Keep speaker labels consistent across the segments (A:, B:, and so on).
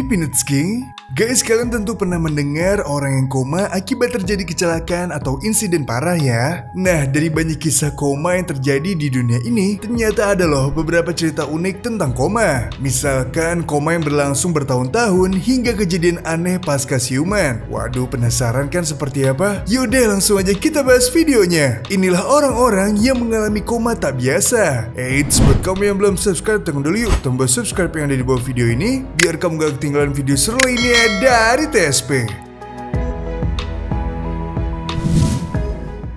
A: Pinetsky? Guys, kalian tentu pernah mendengar orang yang koma akibat terjadi kecelakaan atau insiden parah ya. Nah, dari banyak kisah koma yang terjadi di dunia ini, ternyata ada loh beberapa cerita unik tentang koma. Misalkan koma yang berlangsung bertahun-tahun hingga kejadian aneh pasca siuman. Waduh, penasaran kan seperti apa? Yaudah, langsung aja kita bahas videonya. Inilah orang-orang yang mengalami koma tak biasa. Eits, buat kamu yang belum subscribe, tekan dulu yuk tombol subscribe yang ada di bawah video ini, biar kamu gak ketinggalan video seru ini dari TSP.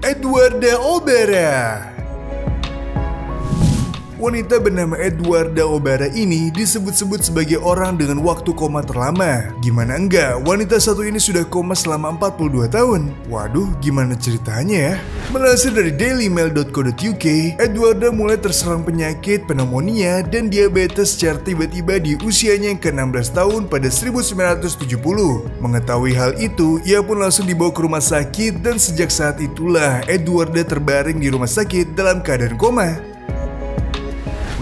A: Edwarda Obara. Wanita bernama Edwarda Obara ini disebut-sebut sebagai orang dengan waktu koma terlama. Gimana enggak, wanita satu ini sudah koma selama 42 tahun. Waduh, gimana ceritanya ya? Melansir dari dailymail.co.uk, Edwarda mulai terserang penyakit pneumonia dan diabetes secara tiba-tiba di usianya yang ke-16 tahun pada 1970. Mengetahui hal itu, ia pun langsung dibawa ke rumah sakit dan sejak saat itulah Edwarda terbaring di rumah sakit dalam keadaan koma.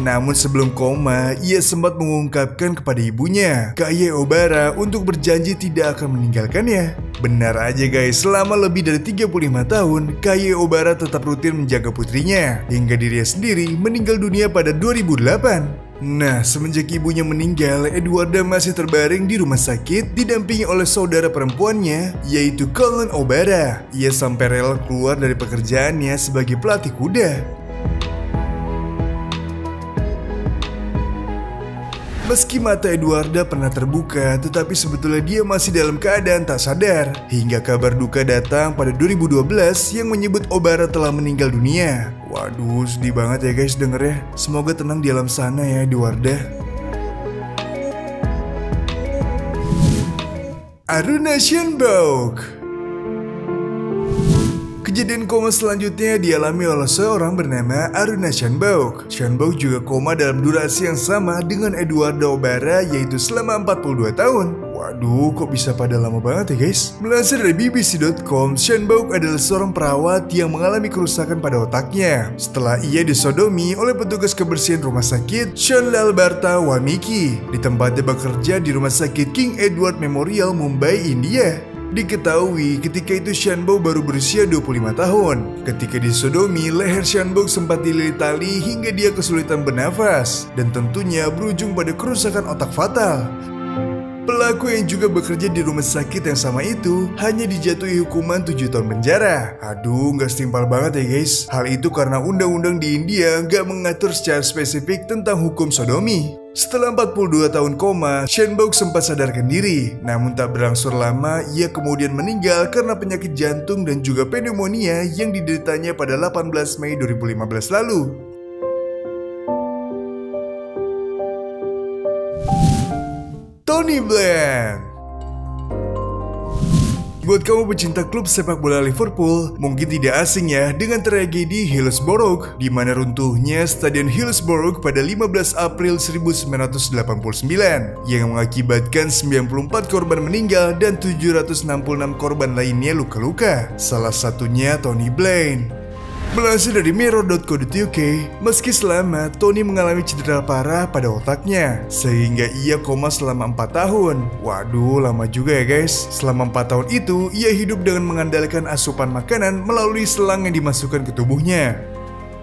A: Namun sebelum koma, ia sempat mengungkapkan kepada ibunya, Kaye Obara, untuk berjanji tidak akan meninggalkannya. Benar aja guys, selama lebih dari 35 tahun, Kaye Obara tetap rutin menjaga putrinya, hingga dirinya sendiri meninggal dunia pada 2008. Nah, semenjak ibunya meninggal, Edwarda masih terbaring di rumah sakit didampingi oleh saudara perempuannya, yaitu Colin Obara. Ia sampai rela keluar dari pekerjaannya sebagai pelatih kuda. Meski mata Edwarda pernah terbuka, tetapi sebetulnya dia masih dalam keadaan tak sadar. Hingga kabar duka datang pada 2012 yang menyebut Obara telah meninggal dunia. Waduh, sedih banget ya guys dengernya. Semoga tenang di alam sana ya Edwarda. Aruna Shanbok. Kejadian koma selanjutnya dialami oleh seorang bernama Aruna Shanbok. Shanbok juga koma dalam durasi yang sama dengan Edwarda Obara, yaitu selama 42 tahun. Waduh, kok bisa pada lama banget ya guys? Melansir dari BBC.com, Shanbok adalah seorang perawat yang mengalami kerusakan pada otaknya setelah ia disodomi oleh petugas kebersihan rumah sakit Sean Lalbarta Wamiki di tempatnya bekerja di Rumah Sakit King Edward Memorial, Mumbai, India. Diketahui ketika itu Shanbok baru berusia 25 tahun. Ketika disodomi, leher Shanbok sempat dililit tali hingga dia kesulitan bernafas dan tentunya berujung pada kerusakan otak fatal. Pelaku yang juga bekerja di rumah sakit yang sama itu hanya dijatuhi hukuman 7 tahun penjara. Aduh, nggak setimpal banget ya guys. Hal itu karena undang-undang di India nggak mengatur secara spesifik tentang hukum sodomi. Setelah 42 tahun koma, Shanbok sempat sadarkan diri. Namun tak berangsur lama, ia kemudian meninggal karena penyakit jantung dan juga pneumonia yang dideritanya pada 18 Mei 2015 lalu. Tony Bland. Buat kamu pecinta klub sepak bola Liverpool, mungkin tidak asing ya dengan tragedi Hillsborough, di mana runtuhnya Stadion Hillsborough pada 15 April 1989 yang mengakibatkan 94 korban meninggal dan 766 korban lainnya luka-luka. Salah satunya Tony Bland. Melansir dari mirror.co.uk, meski selamat, Tony mengalami cedera parah pada otaknya sehingga ia koma selama 4 tahun. Waduh, lama juga ya guys. Selama 4 tahun itu, ia hidup dengan mengandalkan asupan makanan melalui selang yang dimasukkan ke tubuhnya.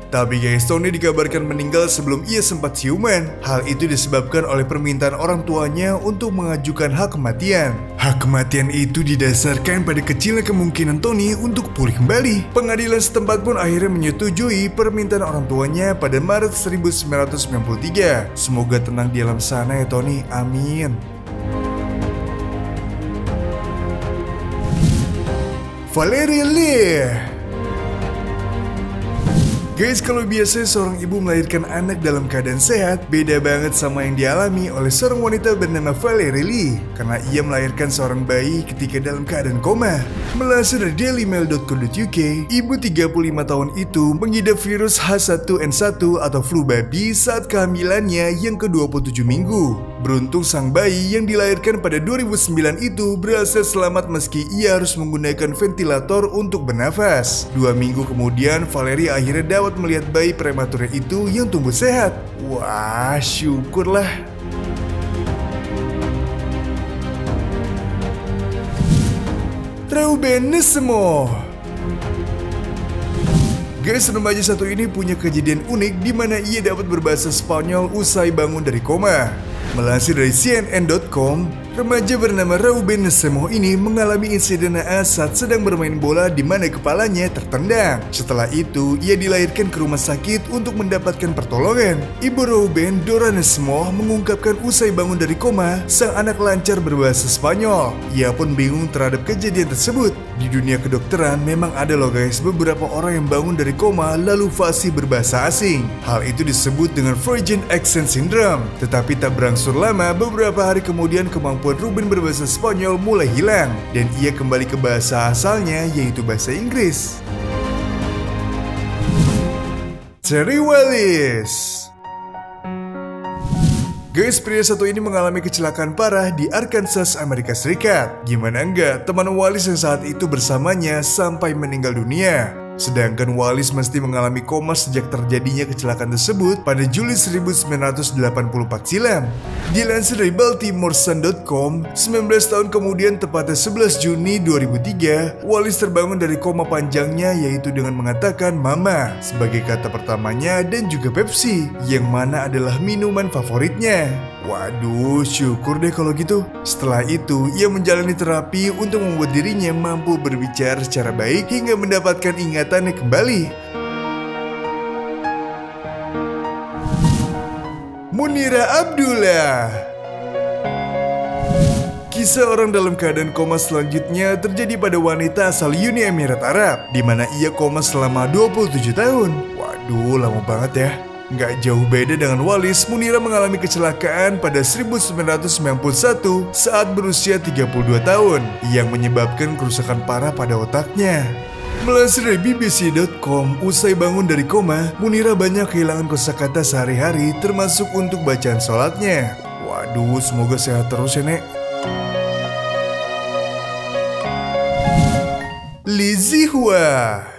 A: Tapi guys, Tony dikabarkan meninggal sebelum ia sempat siuman. Hal itu disebabkan oleh permintaan orang tuanya untuk mengajukan hak kematian. Hak kematian itu didasarkan pada kecilnya kemungkinan Tony untuk pulih kembali. Pengadilan setempat pun akhirnya menyetujui permintaan orang tuanya pada Maret 1993. Semoga tenang di alam sana ya Tony, amin. Valerie Lee. Guys, kalau biasanya seorang ibu melahirkan anak dalam keadaan sehat, beda banget sama yang dialami oleh seorang wanita bernama Valerie Lee, karena ia melahirkan seorang bayi ketika dalam keadaan koma. Melansir dari dailymail.co.uk, ibu 35 tahun itu mengidap virus H1N1 atau flu babi saat kehamilannya yang ke-27 minggu. Beruntung sang bayi yang dilahirkan pada 2009 itu berhasil selamat meski ia harus menggunakan ventilator untuk bernafas. 2 minggu kemudian, Valerie akhirnya dapat melihat bayi prematurnya itu yang tumbuh sehat. Wah, syukurlah. Reuben Nesemo. Guys, remaja satu ini punya kejadian unik di mana ia dapat berbahasa Spanyol usai bangun dari koma. Melansir dari CNN.com, remaja bernama Reuben Nesemo ini mengalami insiden naas saat sedang bermain bola di mana kepalanya tertendang. Setelah itu, ia dilahirkan ke rumah sakit untuk mendapatkan pertolongan. Ibu Reuben, Dora Nesemo, mengungkapkan usai bangun dari koma, sang anak lancar berbahasa Spanyol. Ia pun bingung terhadap kejadian tersebut. Di dunia kedokteran memang ada loh guys, beberapa orang yang bangun dari koma lalu fasih berbahasa asing. Hal itu disebut dengan Freudian Accent Syndrome. Tetapi tak berangsur lama, beberapa hari kemudian kemampuan Reuben berbahasa Spanyol mulai hilang dan ia kembali ke bahasa asalnya, yaitu bahasa Inggris. Terry Wallace. Guys, pria satu ini mengalami kecelakaan parah di Arkansas, Amerika Serikat. Gimana enggak, teman Wallace yang saat itu bersamanya sampai meninggal dunia. Sedangkan Wallace mesti mengalami koma sejak terjadinya kecelakaan tersebut pada Juli 1984 silam. Dilansir dari BaltimoreSun.com, 19 tahun kemudian tepatnya 11 Juni 2003, Wallace terbangun dari koma panjangnya yaitu dengan mengatakan mama sebagai kata pertamanya dan juga Pepsi, yang mana adalah minuman favoritnya. Waduh, syukur deh kalau gitu. Setelah itu, ia menjalani terapi untuk membuat dirinya mampu berbicara secara baik hingga mendapatkan ingatannya kembali. Munira Abdullah. Kisah orang dalam keadaan koma selanjutnya terjadi pada wanita asal Uni Emirat Arab, di mana ia koma selama 27 tahun. Waduh, lama banget ya. Nggak jauh beda dengan Wallace, Munira mengalami kecelakaan pada 1991 saat berusia 32 tahun yang menyebabkan kerusakan parah pada otaknya. Melansir dari BBC.com, usai bangun dari koma, Munira banyak kehilangan kosakata sehari-hari termasuk untuk bacaan sholatnya. Waduh, semoga sehat terus ya, Nek. Lee Zihua.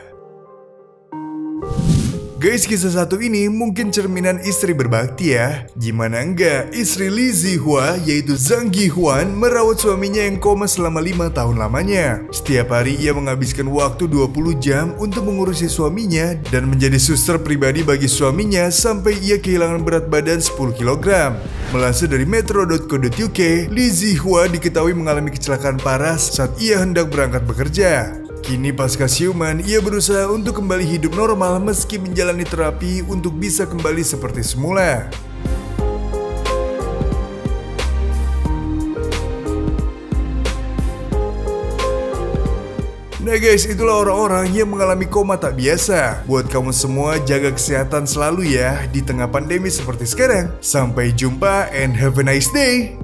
A: Guys, kisah satu ini mungkin cerminan istri berbakti ya. Gimana enggak, istri Lee Zihua yaitu Zhang Gihuan merawat suaminya yang koma selama 5 tahun lamanya. Setiap hari ia menghabiskan waktu 20 jam untuk mengurusi suaminya dan menjadi suster pribadi bagi suaminya sampai ia kehilangan berat badan 10 kg. Melansir dari metro.co.uk, Lee Zihua diketahui mengalami kecelakaan parah saat ia hendak berangkat bekerja. Kini pasca siuman, ia berusaha untuk kembali hidup normal meski menjalani terapi untuk bisa kembali seperti semula. Nah guys, itulah orang-orang yang mengalami koma tak biasa. Buat kamu semua, jaga kesehatan selalu ya di tengah pandemi seperti sekarang. Sampai jumpa and have a nice day.